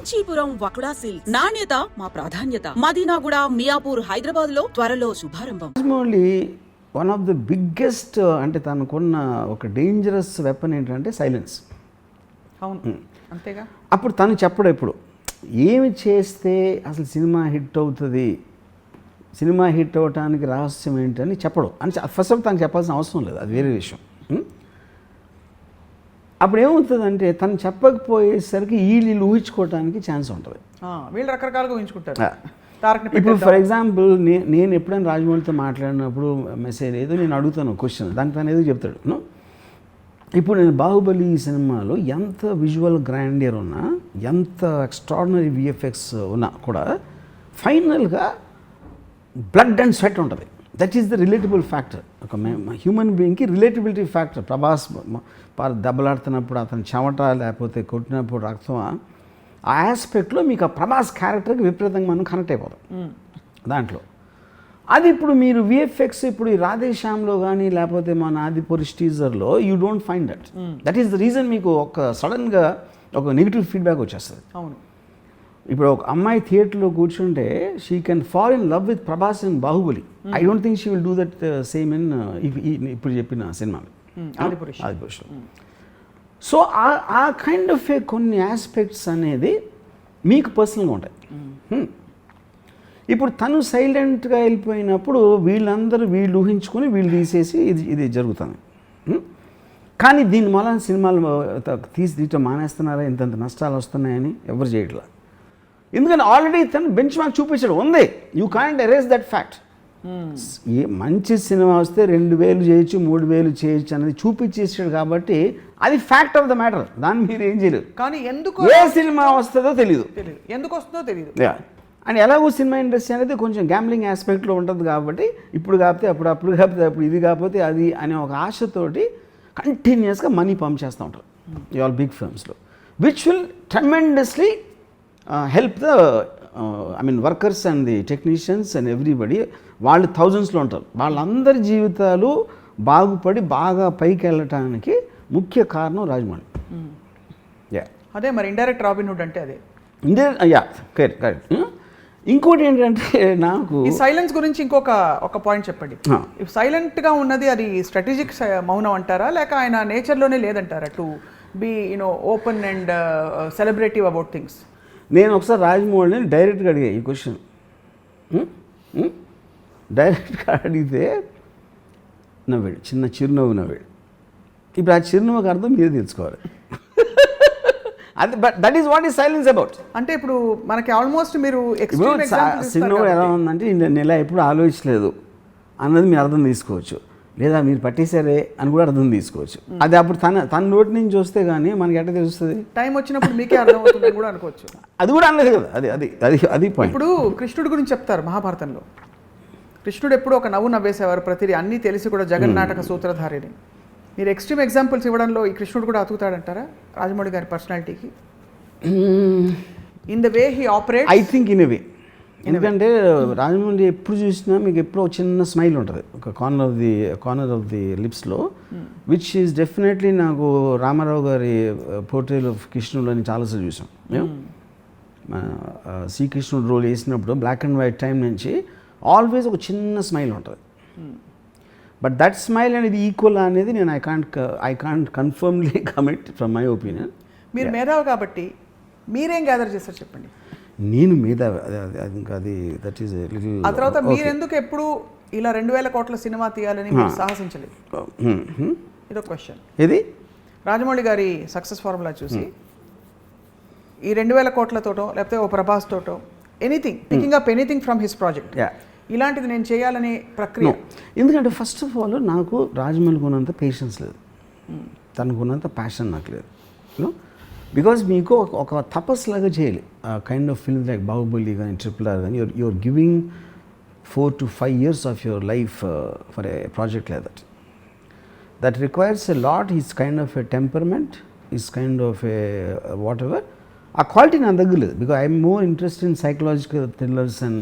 Kanchipuram వకుడా silks నాణ్యత మా ప్రాధాన్యత. మదీనాగూడ, మియాపూర్, హైదరాబాద్ లో త్వరలో శుభారంభం. Rajamouli one of the biggest అంటే తనకున్న ఒక డేంజరస్ వెపన్ ఏంటంటే సైలెన్స్. అవును, అంతేగా. అప్పుడు తను చెప్పడు ఎప్పుడు ఏమి చేస్తే అసలు సినిమా హిట్ అవుతుంది, సినిమా హిట్ అవ్వటానికి రహస్యం ఏంటని చెప్పడు అని ఫస్ట్ ఆఫ్ తనకు చెప్పాల్సిన అవసరం లేదు, అది వేరే విషయం. అప్పుడు ఏమవుతుందంటే తను చెప్పకపోయేసరికి వీళ్ళు ఊహించుకోవడానికి ఛాన్స్ ఉంటుంది. వీళ్ళు రకరకాలుగా ఊహించుకుంటారు. ఇప్పుడు ఫర్ ఎగ్జాంపుల్ నేను ఎప్పుడైనా రాజమౌళితో మాట్లాడినప్పుడు మెసేజ్ ఏదో నేను అడుగుతాను క్వశ్చన్, దానికి తను ఏదో చెప్తాడు. ఇప్పుడు నేను బాహుబలి సినిమాలో ఎంత విజువల్ గ్రాండియర్ ఉన్నా, ఎంత ఎక్స్ట్రాడినరీ విఎఫ్ఎక్స్ ఉన్నా కూడా ఫైనల్గా బ్లడ్ అండ్ స్వెట్ ఉంటుంది. That is the relatable factor. ఒక హ్యూమన్ బీయింగ్కి రిలేటబిలిటీ ఫ్యాక్టర్. ప్రభాస్ దెబ్బలాడుతున్నప్పుడు అతను చెమట లేకపోతే కొట్టినప్పుడు రక్తం, ఆ ఆస్పెక్ట్లో మీకు ఆ ప్రభాస్ క్యారెక్టర్కి విపరీతంగా మనం కనెక్ట్ అయిపోతాం దాంట్లో. అది ఇప్పుడు మీరు విఎఫ్ఎక్స్ ఇప్పుడు ఈ రాధేశ్యామ్లో కానీ లేకపోతే మన ఆదిపురుష్ టీజర్లో you don't find that. That is the reason మీకు ఒక సడన్గా ఒక నెగిటివ్ ఫీడ్బ్యాక్ వచ్చేస్తుంది. అవును, ఇప్పుడు ఒక అమ్మాయి థియేటర్లో కూర్చుంటే she can fall in love with Prabhas in Baahubali. I don't think she will do that same in ఇప్పుడు చెప్పిన సినిమా ఆదిపురుష్. సో ఆ కైండ్ ఆఫ్ కొన్ని ఆస్పెక్ట్స్ అనేది మీకు పర్సనల్గా ఉంటాయి. ఇప్పుడు తను సైలెంట్గా వెళ్ళిపోయినప్పుడు వీళ్ళు ఊహించుకొని వీళ్ళు తీసేసి ఇది జరుగుతుంది. కానీ దీని వల్ల సినిమాలు తీయటం మానేస్తున్నారా, ఇంతంత నష్టాలు వస్తున్నాయని ఎవరు చేయట్లా. ఎందుకంటే ఆల్రెడీ తను బెంచ్ మార్క్ చూపించాడు ఉంది. You can't erase that fact. ఏ మంచి సినిమా వస్తే 2,000 చేయొచ్చు, 3,000 చేయొచ్చు అనేది చూపించేసాడు కాబట్టి అది ఫ్యాక్ట్ ఆఫ్ ద మ్యాటర్. దాన్ని మీరు ఏం చేయలేరు. కానీ ఎందుకు ఏ సినిమా వస్తుందో తెలియదు, ఎందుకు వస్తుందో తెలియదు. అండ్ ఎలాగో సినిమా ఇండస్ట్రీ అనేది కొంచెం గ్యాంబ్లింగ్ ఆస్పెక్ట్లో ఉంటుంది కాబట్టి ఇప్పుడు కాకపోతే అప్పుడు కాకపోతే అప్పుడు ఇది కాకపోతే అది అనే ఒక ఆశతోటి కంటిన్యూస్గా మనీ పంప్ చేస్తూ ఉంటారు ఈ ఆల్ బిగ్ ఫిల్మ్స్లో, which will tremendously help the workers and the technicians and everybody. వాళ్ళు థౌజండ్స్లో ఉంటారు. వాళ్ళందరి జీవితాలు బాగుపడి బాగా పైకి వెళ్ళటానికి ముఖ్య కారణం రాజమౌళి. అదే మరి ఇండైరెక్ట్ రాబిన్హుడ్ అంటే అదే. కరెక్ట్. ఇంకోటి ఏంటంటే నాకు ఈ సైలెన్స్ గురించి ఒక పాయింట్ చెప్పండి. సైలెంట్గా ఉన్నది అది స్ట్రాటజిక్ మౌనం అంటారా, లేక ఆయన నేచర్లోనే లేదంటారా to be open and celebrative about things? నేను ఒకసారి రాజమౌళిని డైరెక్ట్గా అడిగా ఈ క్వశ్చన్. డైరెక్ట్గా అడిగితే నవ్వాడు, చిన్న చిరునవ్వు నవ్వాడు. ఇప్పుడు ఆ చిరునవ్వుకి అర్థం మీరు తెలుసుకోవాలి. అది that is what is silence about. అంటే ఇప్పుడు మనకి ఆల్మోస్ట్ మీరు చిరునవ్వు ఎలా ఉందంటే నేను ఇలా ఎప్పుడు ఆలోచించలేదు అన్నది మీరు అర్థం తీసుకోవచ్చు, లేదా మీరు పట్టేశారే అని కూడా అర్థం తీసుకోవచ్చు. అది అప్పుడు తన నోటి నుంచి వస్తే కానీ మనకి ఎట్లా తెలుస్తుంది? టైం వచ్చినప్పుడు మీకే అర్థం అవుతుంది కూడా అనుకోవచ్చు. అది కూడా అనలేదు కదా, అది పాయింట్. ఇప్పుడు కృష్ణుడి గురించి చెప్తారు మహాభారతంలో. కృష్ణుడు ఎప్పుడు ఒక నవ్వు నవ్వేసేవారు, ప్రతిదీ అన్నీ తెలిసి కూడా జగన్నాటక సూత్రధారిని. మీరు ఎక్స్ట్రీమ్ ఎగ్జాంపుల్స్ ఇవ్వడంలో ఈ కృష్ణుడు కూడా అతుకుతాడంటారా రాజమౌళి గారి పర్సనాలిటీకి? In the way he operate I think in a way. ఎందుకంటే రాజమౌళి ఎప్పుడు చూసినా మీకు ఎప్పుడో చిన్న స్మైల్ ఉంటుంది ఒక కార్నర్ ఆఫ్ ది లిప్స్లో, విచ్ ఈజ్ డెఫినెట్లీ నాకు రామారావు గారి పోర్ట్రేల్ ఆఫ్ కృష్ణుడు అని చాలాసార్లు చూసాం. శ్రీకృష్ణుడు రోల్ వేసినప్పుడు బ్లాక్ అండ్ వైట్ టైం నుంచి ఆల్వేస్ ఒక చిన్న స్మైల్ ఉంటుంది. బట్ దట్ స్మైల్ అనేది ఈక్వల్ అనేది నేను I can't కన్ఫర్మ్లీ commit from my opinion. మీరు మేధావి కాబట్టి మీరేం గ్యాదర్ చేస్తారు చెప్పండి. నేను మేధావి, అది దట్ ఈస్ లిటిల్. ఆ తర్వాత మీరు ఎందుకు ఎప్పుడు ఇలా 2,000 కోట్ల సినిమా తీయాలని మీరు సాహసించలేదు? ఇదొక క్వశ్చన్. ఇది రాజమౌళి గారి సక్సెస్ ఫార్ములా చూసి ఈ 2,000 కోట్లతోటో లేకపోతే ఓ ప్రభాస్ తోటో anything picking up anything from his project ఇలాంటిది నేను చేయాలనే ప్రక్రియ. ఎందుకంటే ఫస్ట్ ఆఫ్ ఆల్ నాకు రాజమౌళికి ఉన్నంత పేషెన్స్ లేదు, తనకు ఉన్నంత ప్యాషన్ నాకు లేదు. బికాజ్ మీకు ఒక తపస్సులాగా చేయాలి kind of film like Baahubali కానీ RRR కానీ you're giving 4 to 5 years of your life for a project like that requires a lot. Is kind of a temperament, is kind of a whatever. ఆ quality నా దగ్గర లేదు. Because I'm more interest in psychological thrillers and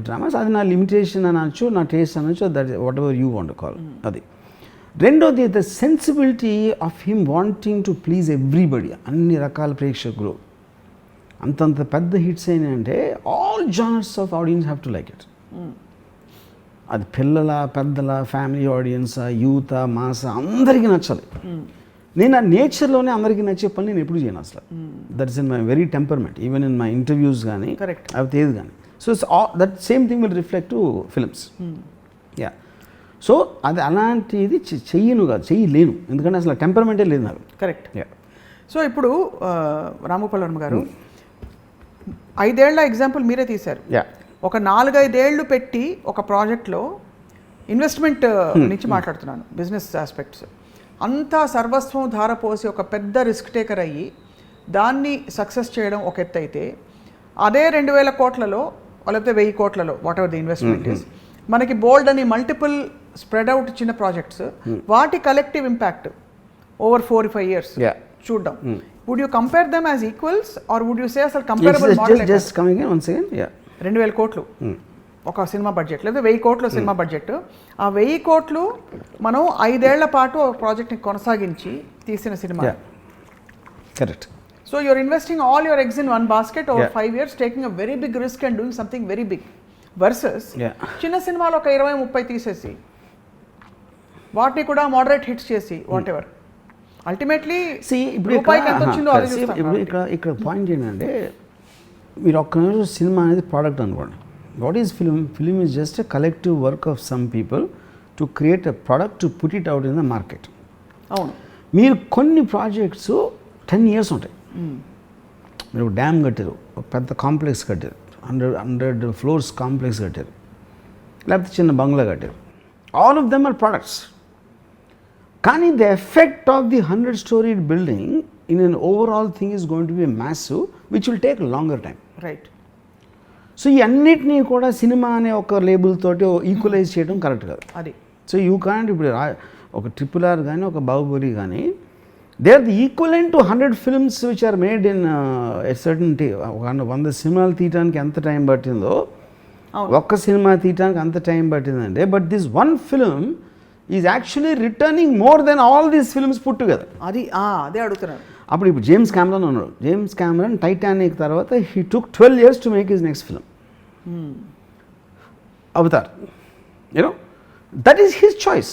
dramas. అది నా limitation అనొచ్చు, నా taste అనొచ్చు, that whatever you want call అది. రెండోది the sensibility of him wanting to please everybody, అన్ని రకాల ప్రేక్షకులు అంతంత పెద్ద హిట్స్ అయినాయంటే all genres of audience have to like it. అది పిల్లల, పెద్దల, ఫ్యామిలీ ఆడియన్స్, యూత్, మాస్ అందరికీ నచ్చాలి. నేను ఆ నేచర్లోనే అందరికీ నచ్చే పని నేను ఎప్పుడు చేయను అసలు. That is in my very temperament, even in my interviews కానీ అవి ఏది కానీ. So that same thing will reflect to films. Yeah, so అది అలాంటిది చెయ్యను కాదు, చెయ్యలేను, ఎందుకంటే అసలు టెంపర్మెంటే లేదు నాకు. కరెక్ట్. సో ఇప్పుడు రామగోపాల్ వర్మ గారు 5 ఏళ్ల ఎగ్జాంపుల్ మీరే తీశారు. ఒక 4-5 ఏళ్ళు పెట్టి ఒక ప్రాజెక్ట్లో ఇన్వెస్ట్మెంట్ నుంచి మాట్లాడుతున్నాను, బిజినెస్ ఆస్పెక్ట్స్ అంతా సర్వస్వం ధారపోసి ఒక పెద్ద రిస్క్ టేకర్ అయ్యి దాన్ని సక్సెస్ చేయడం ఒక ఎత్తు అయితే, అదే 2000 కోట్లలో లేకపోతే 1000 కోట్లలో whatever the investment is, మనకి బోల్డ్ అని మల్టిపుల్ స్ప్రెడ్ అవుట్ చిన్న ప్రాజెక్ట్స్, వాటి కలెక్టివ్ ఇంపాక్ట్ ఓవర్ 4-5 years చూద్దాం. Would you compare them as equals or would you say అసలు కంపేరబుల్ మోడల్? 2000 కోట్లు ఒక సినిమా బడ్జెట్, లేదా 1000 కోట్లు సినిమా బడ్జెట్, ఆ 1000 కోట్లు మనం 5 ఏళ్ల పాటు ఒక ప్రాజెక్ట్ని కొనసాగించి తీసిన సినిమా. Correct. So you're investing all your eggs in one basket over 5 years, taking a very big risk and doing something very big. Versus చిన్న సినిమాలు ఒక 20-30 తీసేసి వాటిని కూడా మోడరేట్ హిట్స్ చేసి వాట్ ఎవర్ అల్టిమేట్లీ రూపాయికి ఎంత వచ్చిందో అది చూస్తాం. ఇక్కడ పాయింట్ ఏంటంటే, మీరు ఒక్క నిమిషం సినిమా అనేది ప్రోడక్ట్ అనుకోండి. What is film? Film is just a collective work of some people to create a product to put it out in the market. అవును. మీరు కొన్ని ప్రాజెక్ట్స్ 10 years ఉంటాయి. మీరు డ్యామ్ కట్టారు, ఒక పెద్ద కాంప్లెక్స్ కట్టారు, 100 floors కాంప్లెక్స్ కట్టారు, లేకపోతే చిన్న బంగ్లా కట్టారు. All of them are products. కానీ the effect of the 100-story building in an overall thing is going to be massive which will take longer time. Right. So ఈ అన్నిటినీ కూడా సినిమా అనే ఒక లేబుల్ తోటి ఈక్వలైజ్ చేయడం కరెక్ట్ కాదు. అది సో యూ కాంట్. ఇప్పుడు ఒక RRR కానీ ఒక బాహుబలి కానీ they are the equivalent to 100 films which are made in a certain 100 సినిమాలు తీయడానికి ఎంత టైం పట్టిందో ఒక్క సినిమా తీయడానికి అంత టైం పట్టిందంటే, but this one film is actually returning more than all these films put together. అదే అడుగుతున్నాను. అప్పుడు ఇప్పుడు జేమ్స్ కెమెరాన్ ఉన్నాడు. జేమ్స్ కెమెరాన్ టైటానిక్ తర్వాత he took 12 years to make his next film, Avatar. You know that is his choice.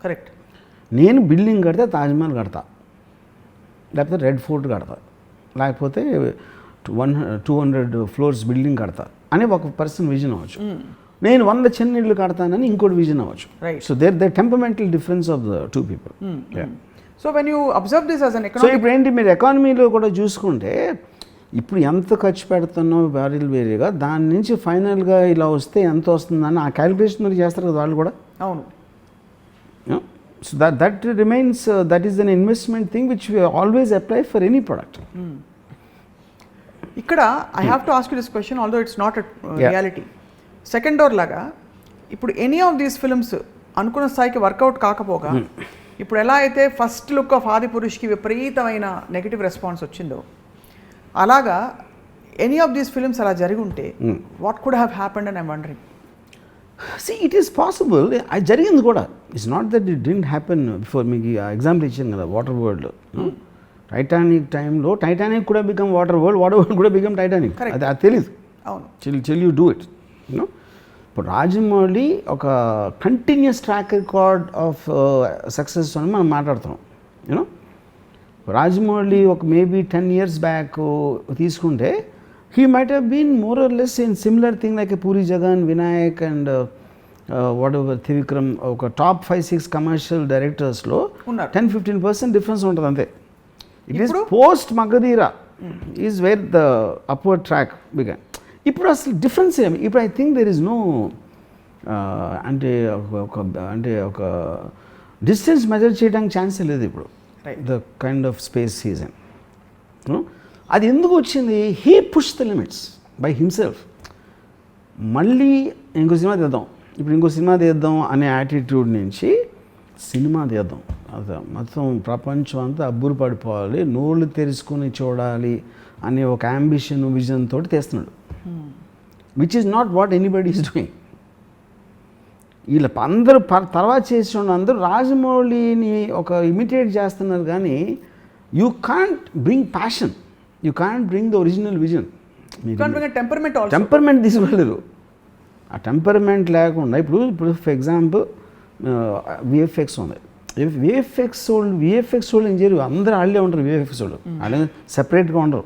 Correct. నేను building కడితే తాజ్మహల్ కడతా, లేకపోతే రెడ్ ఫోర్ట్ కడతా, లేకపోతే 200 floors బిల్డింగ్ కడతా అని ఒక పర్సన్ విజన్ అవ్వచ్చు. నేను 100 చిన్న ఇళ్ళు కడతానని ఇంకోటి విజన్ అవ్వచ్చు. So the temperamental difference of the 2 people. So when you observe this as an so economic, ఇప్పుడు ఏంటి, మీరు ఎకానమీలో కూడా చూసుకుంటే ఇప్పుడు ఎంత ఖర్చు పెడుతున్నావు వేరేగా, దాని నుంచి ఫైనల్గా ఇలా వస్తే ఎంత వస్తుందని ఆ క్యాలిక్యులేషన్ మీరు చేస్తారు కదా వాళ్ళు కూడా. అవును. So that remains that is an investment thing which we always apply for any product. ఇక్కడ I have to ask you this question although it's not reality. Second door లాగా ఇప్పుడు ఎనీ ఆఫ్ దీస్ ఫిల్మ్స్ అనుకున్న స్థాయికి work out కాకపోగా, ఇప్పుడు ఎలా అయితే first look of ఆదిపురుష్కి విపరీతమైన negative response వచ్చిందో, అలాగా ఎనీ ఆఫ్ దీస్ ఫిల్మ్స్ అలా జరిగి ఉంటే what could have happened and I'm wondering. See, it is possible. అది జరిగింది కూడా. It's not that it didn't happen before. మీకు ఎగ్జాంపుల్ ఇచ్చాను కదా వాటర్ వరల్డ్. టైటానిక్ టైంలో టైటానిక్ కూడా become water world, water world కూడా బికమ్ టైటానిక్. అది తెలీదు. అవును. Chill you do it. You know ఇప్పుడు రాజమౌళి ఒక continuous track record of success అని మనం మాట్లాడుతున్నాం. యూనో రాజమౌళి ఒక మేబీ 10 years బ్యాక్ తీసుకుంటే he might have been more or less in similar thing like a Puri Jagan, Vinayak and whatever Thivikram, ఒక top 5-6 commercial డైరెక్టర్స్లో 10-15% difference ఉంటుంది అంతే. It is post Magadheera is where the upward track began. ఇప్పుడు అసలు difference ఏమి? ఇప్పుడు I think there is no ఒక distance measure చేయడానికి ఛాన్సే లేదు ఇప్పుడు. The kind of space season అది ఎందుకు వచ్చింది? He push the limits by himself. మళ్ళీ ఇంకో సినిమా తీద్దాం, ఇప్పుడు ఇంకో సినిమా తీద్దాం అనే యాటిట్యూడ్ నుంచి సినిమా తీద్దాం, అది మొత్తం ప్రపంచం అంతా అబ్బురు పడిపోవాలి, నోళ్ళు తెరుచుకొని చూడాలి అనే ఒక అంబిషన్ విజన్ తోటి తీస్తున్నాడు. Which is not what anybody is doing. వీళ్ళ అందరూ తర్వాత చేసిన అందరూ రాజమౌళిని ఒక ఇమిటేట్ చేస్తున్నారు, కానీ you can't bring passion you can bring the original vision. Temperament temperament తీసుకెళ్ళరు. ఆ టెంపర్మెంట్ లేకుండా ఇప్పుడు ఫర్ ఎగ్జాంపుల్ విఎఫ్ఎక్స్ ఉంది. విఎఫ్ఎక్స్ వాళ్ళు ఏం చేయరు, అందరూ వాళ్ళే ఉంటారు. విఎఫ్ఎక్స్ వాళ్ళు వాళ్ళే సెపరేట్గా ఉండరు.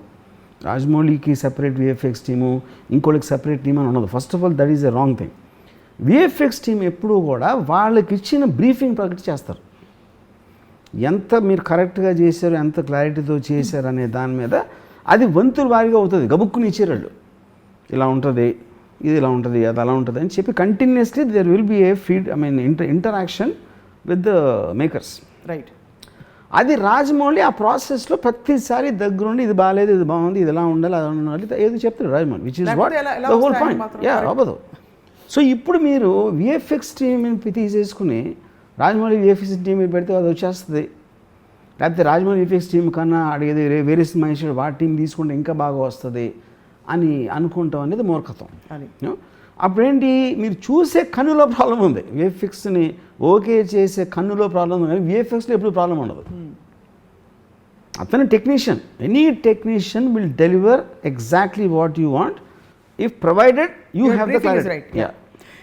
రాజమౌళికి సెపరేట్ విఎఫ్ఎక్స్ టీము, ఇంకోళ్ళకి సెపరేట్ టీమ్ అని ఉండదు. First of all that is a wrong thing. VFX team ఎప్పుడూ కూడా వాళ్ళకి ఇచ్చిన బ్రీఫింగ్ ప్రకటి చేస్తారు. ఎంత మీరు కరెక్ట్గా చేశారు, ఎంత క్లారిటీతో చేశారు అనే దాని మీద అది వంతుల వారిగా అవుతుంది. గబుక్కుని ఇచ్చేరాళ్ళు ఇలా ఉంటుంది, ఇది ఇలా ఉంటుంది, అది అలా ఉంటుంది అని చెప్పి continuously there will be a interaction with the makers. Right. అది రాజమౌళి ఆ ప్రాసెస్లో ప్రతిసారి దగ్గరుండి ఇది బాగాలేదు, ఇది బాగుంది, ఇది ఎలా ఉండాలి, అది ఉండాలి ఏదో చెప్తారు Rajamouli, which is what the whole point. అవ్వదు. సో ఇప్పుడు మీరు విఎఫ్ఎక్స్ టీమ్ తీసేసుకుని రాజమౌళి విఎఫ్ఎక్స్ టీం మీద పెడితే అది వచ్చేస్తుంది. లేకపోతే రాజమౌళి విఎఫ్ఎక్స్ టీం కన్నా అడిగేది వేరే సినిమా ఇచ్చాడు వాటి టీం తీసుకుంటే ఇంకా బాగా వస్తుంది అని అనుకుంటాం అనేది మూర్ఖత్వం. అప్పుడేంటి, మీరు చూసే కన్నులో ప్రాబ్లం ఉంది. విఎఫ్ఎక్స్ని ఓకే చేసే కన్నులో ప్రాబ్లం ఉంది, కానీ విఎఫ్ఎక్స్లో ఎప్పుడు ప్రాబ్లం ఉండదు. అతను technician, any technician will deliver exactly what you want if provided you have the clarity. Right. Yeah.